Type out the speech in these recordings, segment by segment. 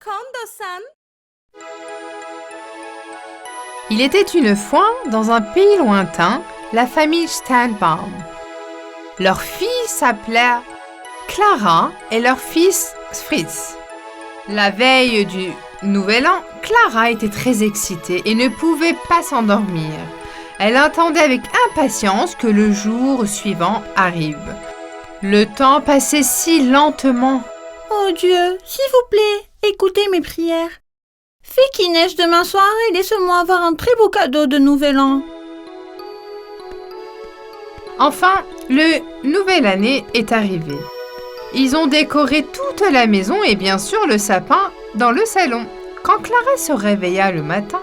Kondo-san. Il était une fois, dans un pays lointain, la famille Steinbaum. Leur fille s'appelait Clara et leur fils Fritz. La veille du Nouvel An, Clara était très excitée et ne pouvait pas s'endormir. Elle attendait avec impatience que le jour suivant arrive. Le temps passait si lentement. Oh Dieu, s'il vous plaît, écoutez mes prières. Fais qu'il neige demain soir et laisse-moi avoir un très beau cadeau de Nouvel An. Enfin, le Nouvelle Année est arrivé. Ils ont décoré toute la maison et bien sûr le sapin dans le salon. Quand Clara se réveilla le matin,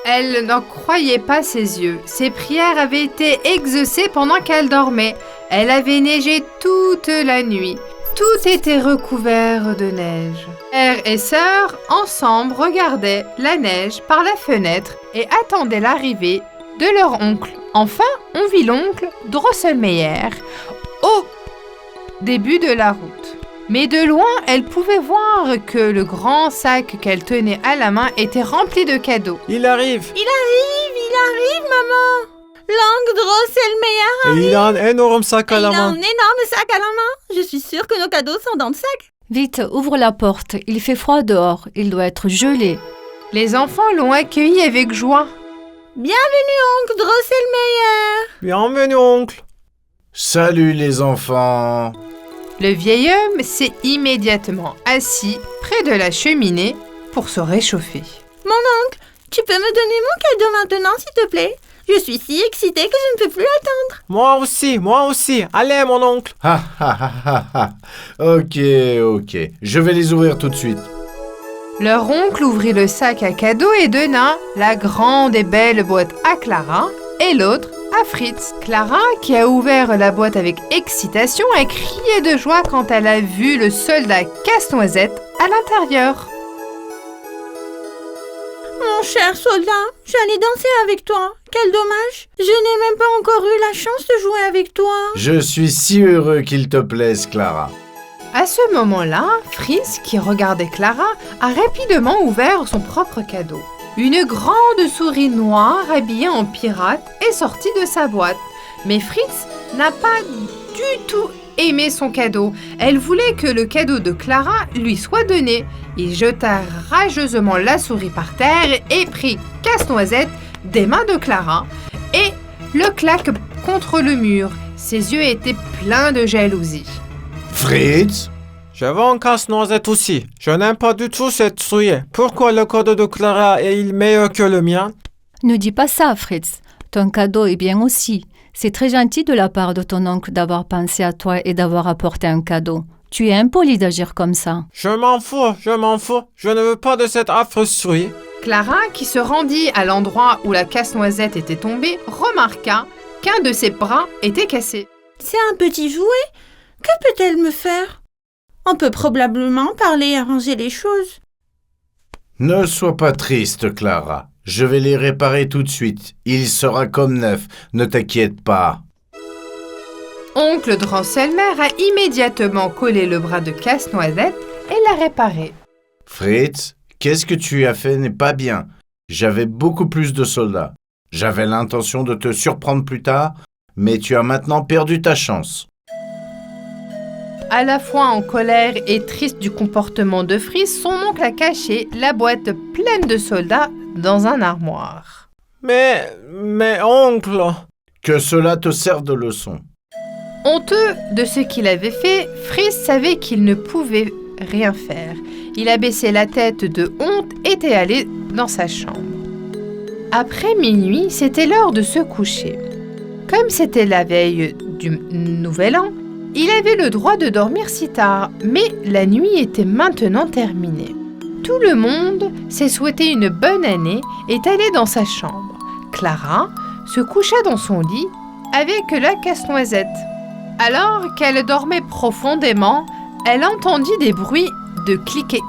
elle n'en croyait pas ses yeux. Ses prières avaient été exaucées pendant qu'elle dormait. Elle avait neigé toute la nuit. Tout était recouvert de neige. Père et sœur, ensemble, regardaient la neige par la fenêtre et attendaient l'arrivée de leur oncle. Enfin, on vit l'oncle Drosselmeyer au début de la route. Mais de loin, elle pouvait voir que le grand sac qu'elle tenait à la main était rempli de cadeaux. Il arrive. Il arrive, maman. L'oncle Drosselmeyer arrive. Et il a un énorme sac à la Il a un main. énorme sac à la main. Je suis sûre que nos cadeaux sont dans le sac. Vite, ouvre la porte. Il fait froid dehors. Il doit être gelé. Les enfants l'ont accueilli avec joie. Bienvenue, oncle Drosselmeyer. Bienvenue, oncle. Salut les enfants. Le vieil homme s'est immédiatement assis près de la cheminée pour se réchauffer. Mon oncle, tu peux me donner mon cadeau maintenant, s'il te plaît? Je suis si excitée que je ne peux plus attendre. Moi aussi. Allez, mon oncle. Ha ha ha ha ha. Ok. Je vais les ouvrir tout de suite. Leur oncle ouvrit le sac à cadeaux et donna la grande et belle boîte à Clara et l'autre à Fritz. Clara, qui a ouvert la boîte avec excitation, a crié de joie quand elle a vu le soldat Casse-Noisette à l'intérieur. Mon cher soldat, j'allais danser avec toi. Quel dommage. Je n'ai même pas encore eu la chance de jouer avec toi. Je suis si heureux qu'il te plaise, Clara. À ce moment-là, Fritz, qui regardait Clara, a rapidement ouvert son propre cadeau. Une grande souris noire habillée en pirate est sortie de sa boîte. Mais Fritz n'a pas du tout aimé son cadeau. Elle voulait que le cadeau de Clara lui soit donné. Il jeta rageusement la souris par terre et prit Casse-Noisette des mains de Clara et le claque contre le mur. Ses yeux étaient pleins de jalousie. Fritz? Je veux un casse-noisette aussi. Je n'aime pas du tout cette souris. Pourquoi le cadeau de Clara est-il meilleur que le mien? Ne dis pas ça, Fritz. Ton cadeau est bien aussi. C'est très gentil de la part de ton oncle d'avoir pensé à toi et d'avoir apporté un cadeau. Tu es impoli d'agir comme ça. Je m'en fous. Je ne veux pas de cette affreuse souris. Clara, qui se rendit à l'endroit où la casse-noisette était tombée, remarqua qu'un de ses bras était cassé. C'est un petit jouet. Que peut-elle me faire? On peut probablement parler et arranger les choses. Ne sois pas triste, Clara. Je vais les réparer tout de suite. Il sera comme neuf. Ne t'inquiète pas. Oncle Drosselmeyer a immédiatement collé le bras de Casse-Noisette et l'a réparé. Fritz, qu'est-ce que tu as fait n'est pas bien. J'avais beaucoup plus de soldats. J'avais l'intention de te surprendre plus tard, mais tu as maintenant perdu ta chance. À la fois en colère et triste du comportement de Fritz, son oncle a caché la boîte pleine de soldats dans un armoire. Mais oncle... Que cela te serve de leçon. Honteux de ce qu'il avait fait, Fritz savait qu'il ne pouvait rien faire. Il a baissé la tête de honte et était allé dans sa chambre. Après minuit, c'était l'heure de se coucher. Comme c'était la veille du Nouvel An, il avait le droit de dormir si tard, mais la nuit était maintenant terminée. Tout le monde s'est souhaité une bonne année et est allé dans sa chambre. Clara se coucha dans son lit avec la casse-noisette. Alors qu'elle dormait profondément, elle entendit des bruits de cliquet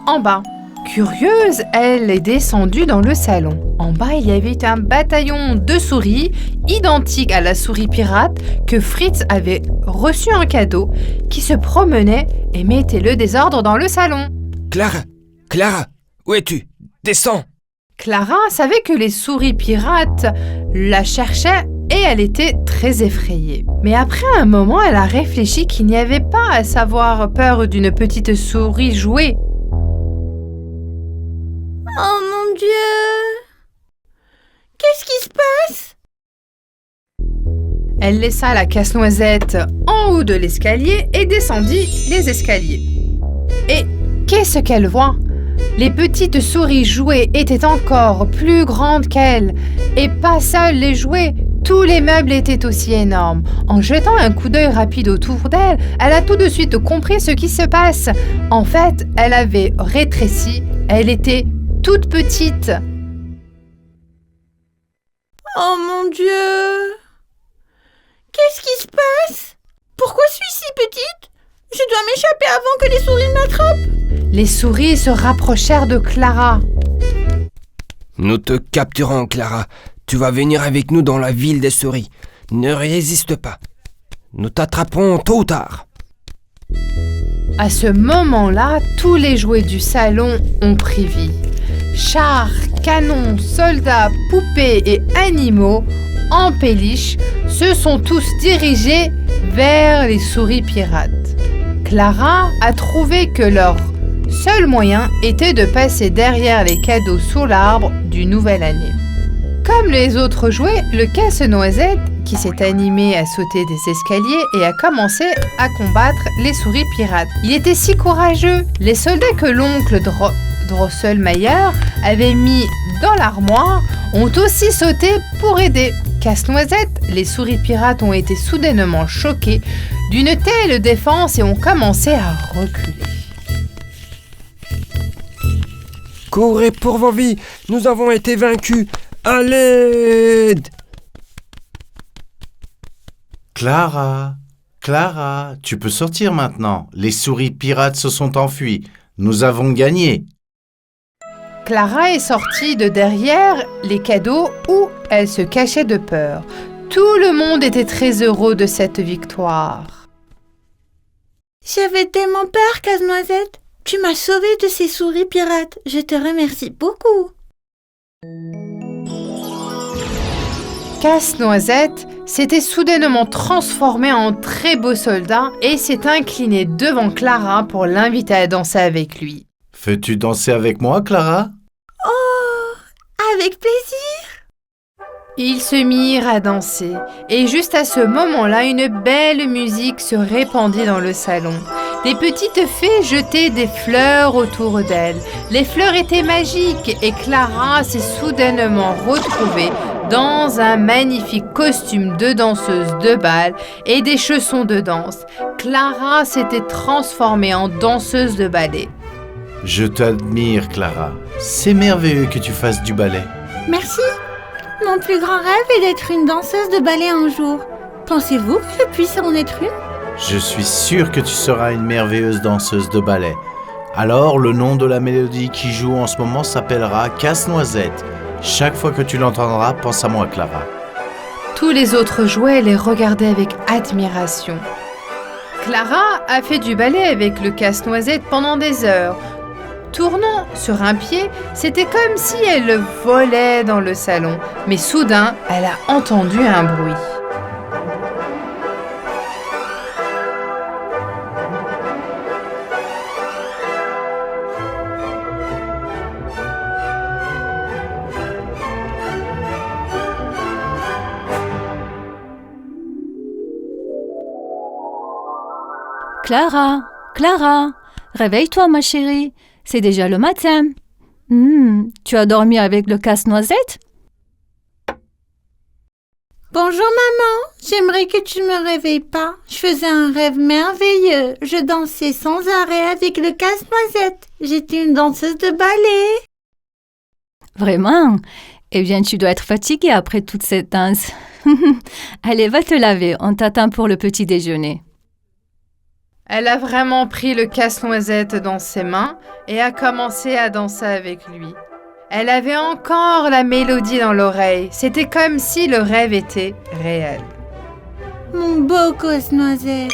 en bas. Curieuse, elle est descendue dans le salon. En bas, il y avait un bataillon de souris, identique à la souris pirate que Fritz avait reçu en cadeau, qui se promenait et mettait le désordre dans le salon. Clara, Clara, où es-tu? Descends! Clara savait que les souris pirates la cherchaient et elle était très effrayée. Mais après un moment, elle a réfléchi qu'il n'y avait pas à savoir peur d'une petite souris jouée. Oh mon Dieu! Qu'est-ce qui se passe? Elle laissa la casse-noisette en haut de l'escalier et descendit les escaliers. Et qu'est-ce qu'elle voit? Les petites souris jouées étaient encore plus grandes qu'elle. Et pas seules les jouets, tous les meubles étaient aussi énormes. En jetant un coup d'œil rapide autour d'elle, elle a tout de suite compris ce qui se passe. En fait, elle avait rétréci, elle était toute petite. Oh mon Dieu! Qu'est-ce qui se passe? Pourquoi suis-je si petite? Je dois m'échapper avant que les souris m'attrapent. Les souris se rapprochèrent de Clara. Nous te capturons, Clara. Tu vas venir avec nous dans la ville des souris. Ne résiste pas. Nous t'attraperons tôt ou tard. À ce moment-là, tous les jouets du salon ont pris vie. Chars, canons, soldats, poupées et animaux en péliche se sont tous dirigés vers les souris pirates. Clara a trouvé que leur seul moyen était de passer derrière les cadeaux sous l'arbre du Nouvelle Année. Comme les autres jouets, le casse-noisette, qui s'est animé à sauter des escaliers et a commencé à combattre les souris pirates. Il était si courageux. Les soldats que l'oncle Drosselmayer avait mis dans l'armoire ont aussi sauté pour aider. Casse-noisette, les souris pirates ont été soudainement choqués d'une telle défense et ont commencé à reculer. Courez pour vos vies, nous avons été vaincus. À l'aide! Clara, Clara, tu peux sortir maintenant. Les souris pirates se sont enfuis. Nous avons gagné. Clara est sortie de derrière les cadeaux où elle se cachait de peur. Tout le monde était très heureux de cette victoire. J'avais tellement peur, Casse-Noisette. Tu m'as sauvée de ces souris pirates. Je te remercie beaucoup. Casse-Noisette s'était soudainement transformé en très beau soldat et s'est incliné devant Clara pour l'inviter à danser avec lui. Veux-tu danser avec moi, Clara? Oh, avec plaisir. Ils se mirent à danser et juste à ce moment-là, une belle musique se répandit dans le salon. Des petites fées jetaient des fleurs autour d'elles. Les fleurs étaient magiques et Clara s'est soudainement retrouvée dans un magnifique costume de danseuse de bal et des chaussons de danse. Clara s'était transformée en danseuse de ballet. Je t'admire, Clara. C'est merveilleux que tu fasses du ballet. Merci. Mon plus grand rêve est d'être une danseuse de ballet un jour. Pensez-vous que je puisse en être une? Je suis sûr que tu seras une merveilleuse danseuse de ballet. Alors, le nom de la mélodie qui joue en ce moment s'appellera Casse-Noisette. Chaque fois que tu l'entendras, pense à moi, Clara. Tous les autres jouets les regardaient avec admiration. Clara a fait du ballet avec le casse-noisette pendant des heures. Tournant sur un pied, c'était comme si elle volait dans le salon. Mais soudain, elle a entendu un bruit. Clara, Clara, réveille-toi ma chérie, c'est déjà le matin. Tu as dormi avec le casse-noisette? Bonjour maman, j'aimerais que tu me réveilles pas. Je faisais un rêve merveilleux. Je dansais sans arrêt avec le casse-noisette. J'étais une danseuse de ballet. Vraiment? Eh bien, tu dois être fatiguée après toute cette danse. Allez, va te laver, on t'attend pour le petit déjeuner. Elle a vraiment pris le casse-noisette dans ses mains et a commencé à danser avec lui. Elle avait encore la mélodie dans l'oreille. C'était comme si le rêve était réel. Mon beau casse-noisette.